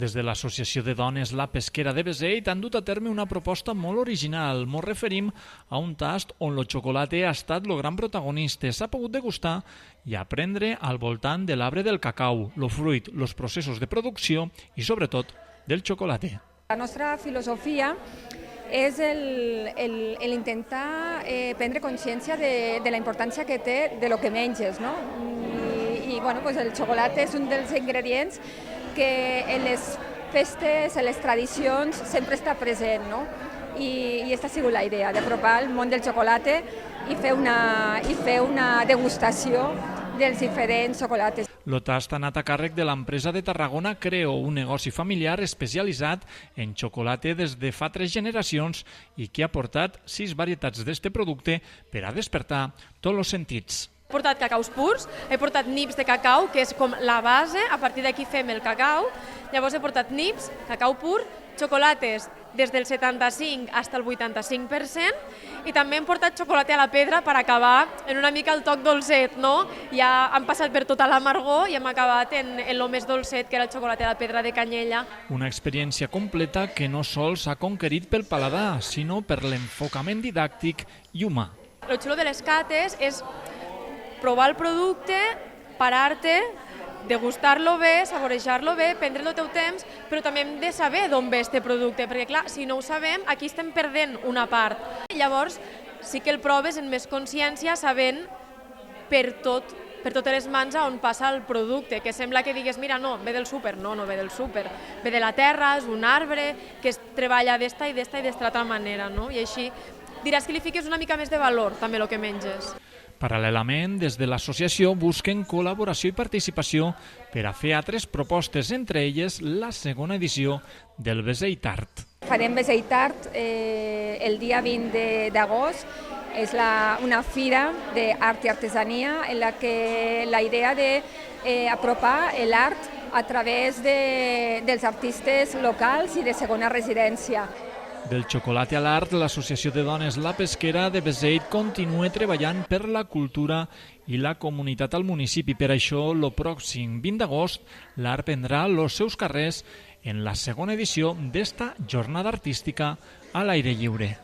Des de l'Associació de Dones La Pesquera de Beseit han dut a terme una proposta molt original. Ens referim a un tast on el xocolata ha estat el gran protagonista. S'ha pogut degustar i aprendre al voltant de l'arbre del cacau, el fruit, els processos de producció i, sobretot, del xocolata. La nostra filosofia és l'intentar prendre consciència de la importància que té de lo que menges, no? Pues el xocolata és un dels ingredients que en les festes, en les tradicions, sempre està present, no? I aquesta ha sigut la idea, d'apropar el món del xocolata i fer una degustació dels diferents xocolates. El tast ha anat a càrrec de l'empresa de Tarragona Creo, un negoci familiar especialitzat en xocolata des de fa 3 generacions i que ha portat 6 varietats d'este producte per a despertar tots els sentits. He portat cacaus purs, he portat nips de cacau, que és com la base, a partir d'aquí fem el cacau. Llavors he portat nips, cacau pur, xocolates des del 75 fins al 85% i també hem portat xocolata a la pedra per acabar en una mica el toc dolcet, no? Ja hem passat per tota l'amargor i hem acabat en el més dolcet, que era el xocolata a la pedra de canyella. Una experiència completa que no sols s'ha conquerit pel paladar, sinó per l'enfocament didàctic i humà. El xulo de les cates és provar el producte, parar-te, degustar-lo bé, saborejar-lo bé, prendre el teu temps, però també hem de saber d'on ve aquest producte, perquè clar, si no ho sabem, aquí estem perdent una part. Llavors, sí que el proves en més consciència, sabent per totes les mans on passa el producte, que sembla que digues, mira, no, ve del súper, no ve del súper, ve de la terra, és un arbre que es treballa d'esta i d'esta altra manera, no? I així diràs que li fiques una mica més de valor també el que menges. Paral·lelament, des de l'associació busquen col·laboració i participació per a fer altres propostes, entre elles la segona edició del Beseit Art. Farem Beseit Art el dia 20 d'agost. És una fira d'art i artesania en la que la idea d'apropar l'art a través dels artistes locals i de segona residència. Del xocolata a l'art, l'Associació de Dones La Pesquera de Beseit continua treballant per la cultura i la comunitat al municipi. Per això, el pròxim 20 d'agost, l'art prendrà els seus carrers en la segona edició d'esta jornada artística a l'aire lliure.